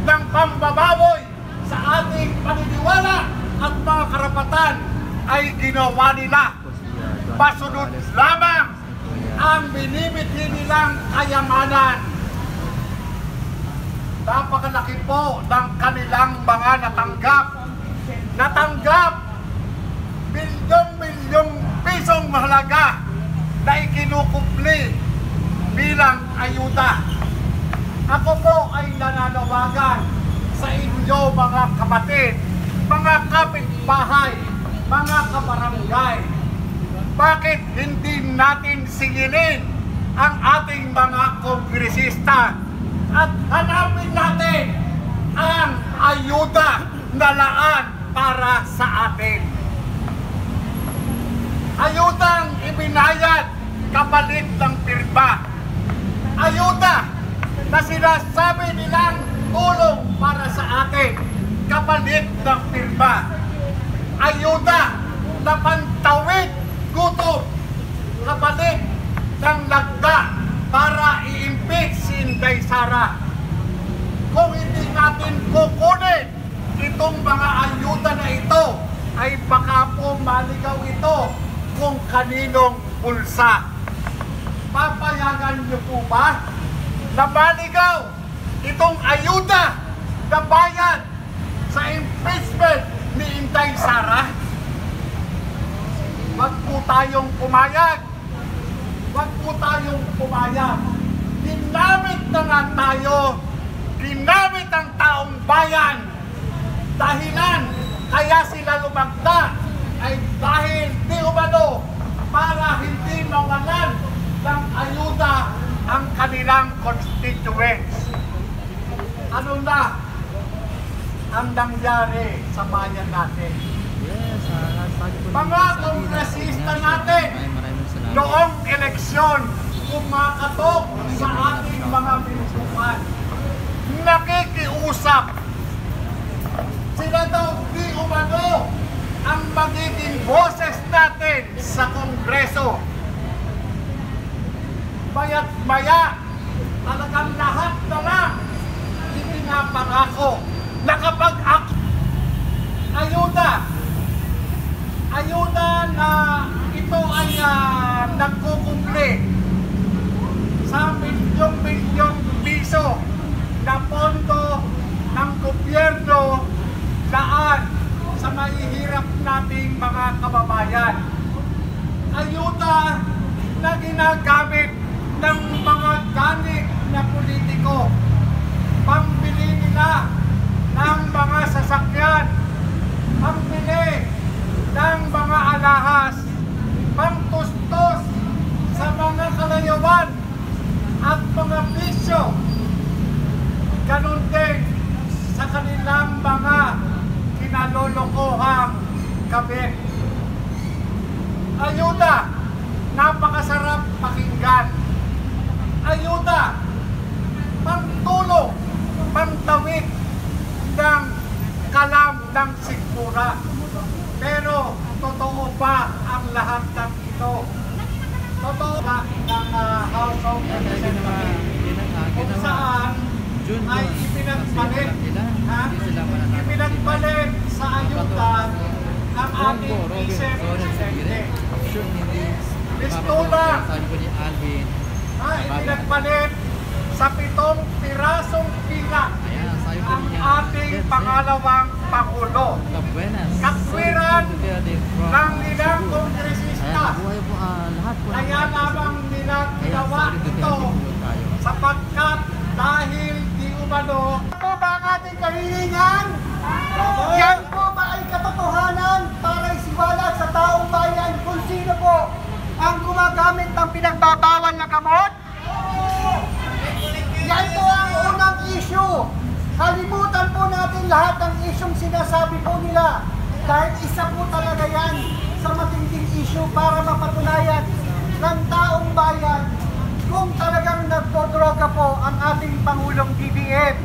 ng pambababoy sa ating paniniwala at mga karapatan ay ginawa nila. Pasunod lamang ang binibigay nilang kayamanan. Napakalaki po ng kanilang mga natanggap milyong-milyong pisong mahalaga na ikinukupli bilang ayuda. Ako po ay nananawagan sa inyo mga kapatid, mga kapitbahay, mga kabarangay. Bakit hindi natin singilin ang ating mga kongresista at hanapin natin ang ayuda na laan para sa atin? Ayudang ibinayad kapalit ng pirma. Ayuda na sinasabi nilang tulong para sa atin kapalit ng pirma. Ayuda na pantawid gutom kapalit ng lagda para i-impeach si Inday Sara. Kung hindi natin kukunin itong mga ayuda na ito, ay baka po maligaw ito kung kaninong bulsa. Papayagan niyo po ba na maligaw itong ayuda na bayad sa impeachment ni Inday Sara? Wag po tayong pumayag. Wag po tayong pumayag. Ginamit na nga tayo. Ginamit ang taong bayan. Dahilan kaya sila lumagda ay dahil di umano para hindi mawalan ng ayuda ang kanilang constituents. Ano na ang nangyari sa bayan natin? Mga kongresista natin noong eleksyon kumakatok sa ating mga binubukan, nakikiusap. Sila daw di umano ang magiging boses natin sa Kongreso. Baya't maya, talagang lahat na lang ipinapangako na kapag ayuda na ito ay nagkukumple sa milyong-milyong piso na pondo ng gobyerno daan sa mahihirap nating mga kababayan. Ayuda na ginagamit ng mga ganik na politiko, pambili nila ng mga sasakyan, pambili ng mga alahas, pangtustos sa mga kalayawan at mga bisyo. Ganon din sa kanilang mga kinalolokohang kabit. Ayuda, napakasarap pakinggan. Ayuda, pangtulong, pangtawid ng kalam ng sikmura. Pero totoo ba ang lahat ng ito? Totoo ba ng House of Representatives kung saan ay ipinagpalit sa ayuda ang ating Vice Presidente. Listula ipinagpalit sa 7 pirasong pila ang ating pangalawang Pangulo. Katwiran ng ilang kongresista. Kaya lamang nila ginawa ito sapagkat dahil di umano. Ito ba ang ating kahilingan? Yan po ba ay katotohanan para isiwalat sa taong bayan kung sino po ang gumagamit ng pinagbabawal na gamot? Yan po ang unang issue. Kalimutan po natin lahat ng isyong sinasabi po nila. Dahil isa po talaga yan sa matinding issue para mapatunayan ng taong bayan kung talagang nagdodroga po ang ating Pangulong BBM.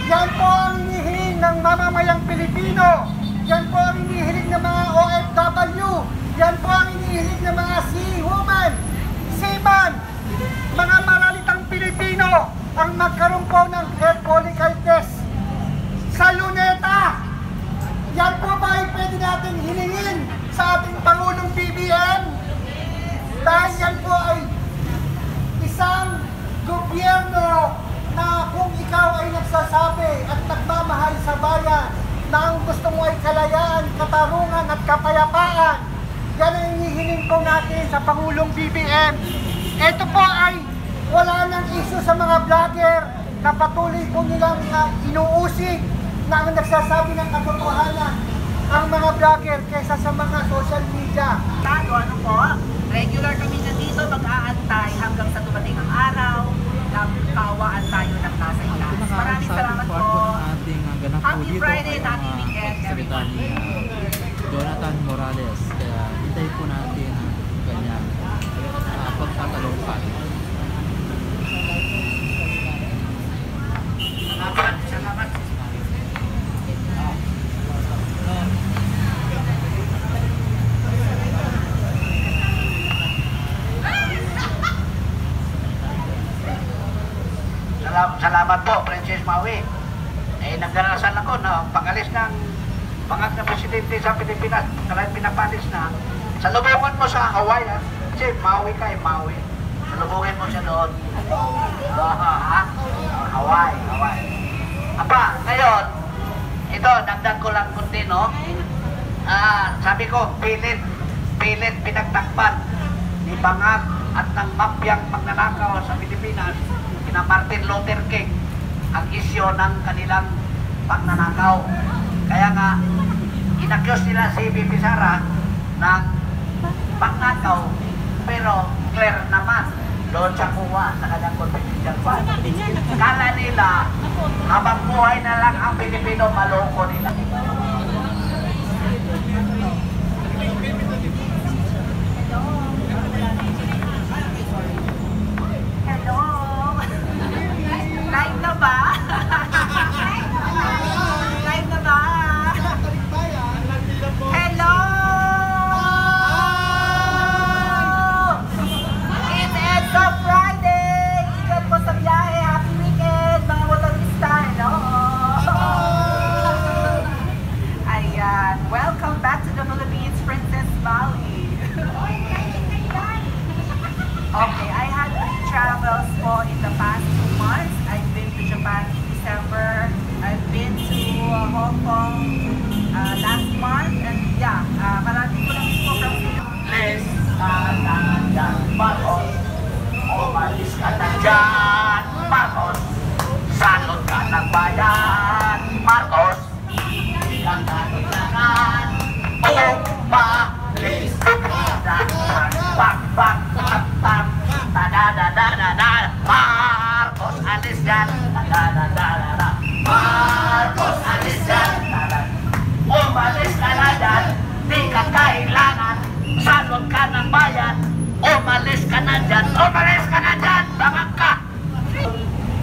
Yan po ang hinihiling ng mamamayang Pilipino. Yan po ang hinihiling ng mga OFW. Yan po ang hinihiling ng mga seawoman, seaman, mga maralitang Pilipino ang magkaroon po ng health follicle test nagsasabi at nagmamahal sa bayan na ang gusto mo ay kalayaan, katarungan at kapayapaan. Yan ang hinihiling po natin sa Pangulong BBM. Ito po ay wala nang issue sa mga vlogger na patuloy po nilang inuusig na ang nagsasabi ng katotohanan ang mga vlogger kaysa sa mga social media. Ano po, regular kami nandito mag-aantay hanggang sa dumating ang araw na kawaan tayo ng nasa ilas. Maraming salamat po. Happy Friday at happy weekend, everyone. Jonathan Morales. Kaya hintay po natin ang kanyang pagtatalungkat. Salamat. Salamat po, Princess Maui. Nagdarasal ako na pag-alis ng pangat na presidente sa Pilipinas, kailan pinapalis na, salubungan mo sa Hawaii, ha? Kasi Maui ka Maui. Salubungin mo siya doon. Hawaii. Apa, ngayon, ito, dagdag ko lang kunti, no? Sabi ko, pilit pinagtakpan ni Bangat at ng mafyang magnanakaw sa Pilipinas, kina Martin Luther King, ang isyo ng kanilang pagnanakaw. Kaya nga, inakyos nila si BP Sara ng pagnakaw, pero clear naman doon sa kuha sa kanyang confidential fund. Kala nila, habang buhay na lang ang Pilipino, maloko nila. Hello! Live na ba? Live na ba? Hello! It's EDSA Friday! Ingat po sa biyahe. Happy weekend, mga motorista. Hello! Ayan. Welcome back to the Philippines, Princess Mali. Okay, I had travels po in the past 2 months. I've been to Japan in December. I've been to Hong Kong last month. And yeah, marami ko lang po from Alis ka na dyan, Marcos. Umalis ka na dyan, Marcos. Salot ka ng bayan, Marcos. Hindi ka na kailangan. Umalis ka na dyan, Marcos, alis dyan. Marcos, alis dyan. Umalis ka na dyan. Di ka kailangan. Salot ka ng bayan. Umalis ka na dyan. Umalis ka na dyan. Bangag ka.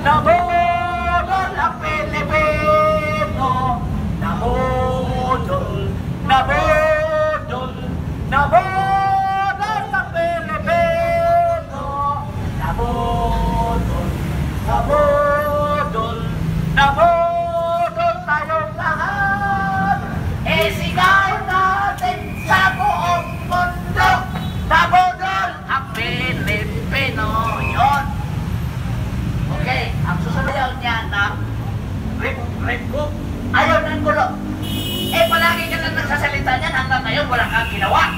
Nabudol ang Pilipino. Nabudol. Nabudol. Nabudol ang Pilipino. Nabudol. Nabudol. Nabudol tayong lahat. Sigaw natin sa buong mundo. Nabudol ang Pilipino. Yun. Okay, ang susunod niya ng rip group. Ayaw ng gulo. Palagi ka lang nagsasalita niyan hanggang ngayon wala kang ginawa.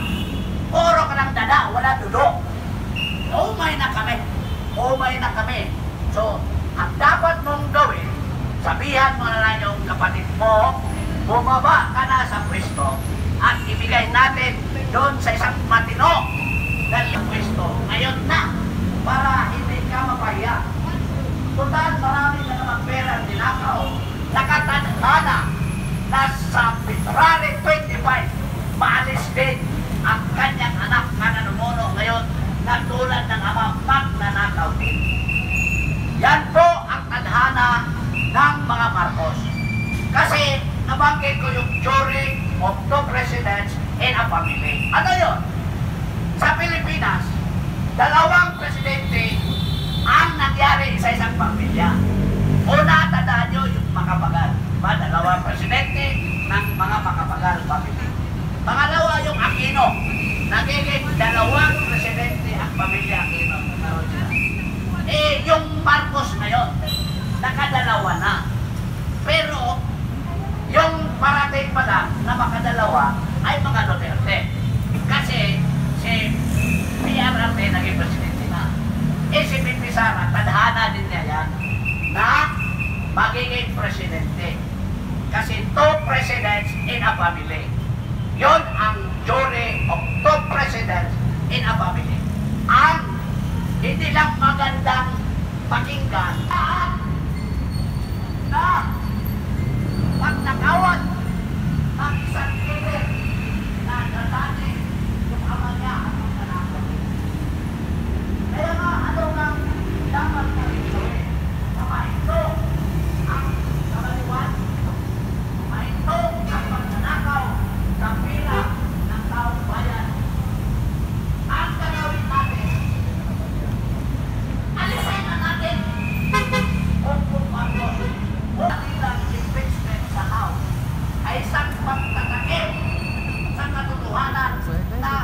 Puro ka lang dada, wala dudo. Umay na kami. So, ang dapat mong gawin, sabihan mo na lang yung kapatid mo, bumaba ka na sa pwesto at ibigay natin doon sa isang matino dahil ang pwesto ngayon na para hindi ka mapahiya. Total, marami na naman pera dinakaw. Nakatadhana na sa February 25, maalis din ang kanyang anak na nanumuno ngayon na tulad ng ama magnanakaw din. Yan po ang tadhana ng mga Marcos. Kasi nabanggit ko yung jury of two presidents in a family. Ano yun? Sa Pilipinas, 2 presidente ang nangyari sa isang pamilya. Una, tandaan nyo yung makapagal. 2 presidente ng mga makapagal family. Pangalawa, yung Aquino. Nagiging 2 presidente ang pamilya Aquino. Yung Marcos ngayon, nakadalawa na. asawa ay mga Duterte. Kasi si PRRT naging presidente na. Si Bibi Sara, tadhana din niya yan na magiging presidente. Kasi two presidents in a family. Yon ang jury of two presidents in a family. Ang hindi lang magandang pakinggan na pagnakawan ng isang leader na dati yung ama niya at ang anak. Kaya nga, ano nang dapat na rin gawin? Na mahinto ang kamaliwan, mahinto ang pagnanakaw sa pila ng taong bayan. Ang gagawin natin, alisin na natin kung Marcos o nilang impeachment sa House ay isang pagtatakip sa katotohanan na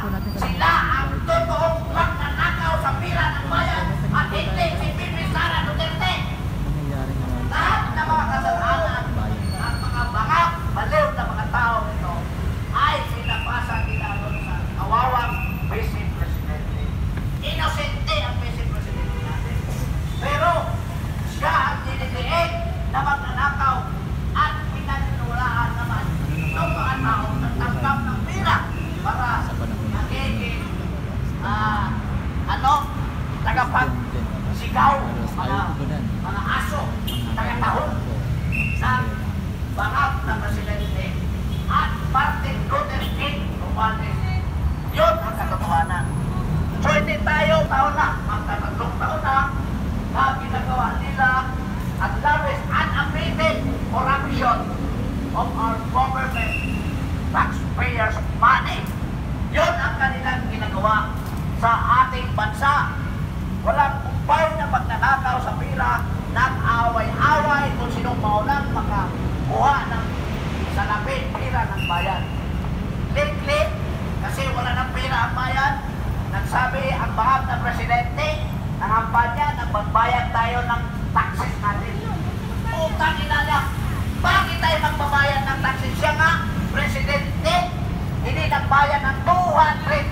sila ang totoong magnanakaw sa pila ng bayan at hindi si Bibi Sara Duterte. Nangyayari naman Lahat ng mga kasalanan at mga bangak, baliw na mga tao nito ay sinapasa nila doon sa kawawang Vice Presidente. Inosente ang Vice Presidente natin. Pero siya ang dinitiig na magnanakaw at pinaninulaan naman ng mga tao na tanggap ng pila para magiging tagapag sigaw mga aso, tagatahon ng bangak na presidente at Martin Luther King Romualdez. Yun ang katotohanan. So hindi tayo taon na, magtatatlong taon na ginagawa nila at labis unabated corruption of our government, taxpayers' money. Yun ang kanilang ginagawa sa ating bansa. Walang kumpay na pagnanakaw sa pila, nag-away-away kung sinong maunang makakuha ng salapin pila ng bayan. Lately, kasi wala ng pila ang bayan, nagsabi ang bahag na presidente ng kampanya, nagbabayad tayo ng taxes natin. Utang ina niya, bakit tayo magbabayad ng taxes? Siya nga, presidente, hindi nagbayad ng 200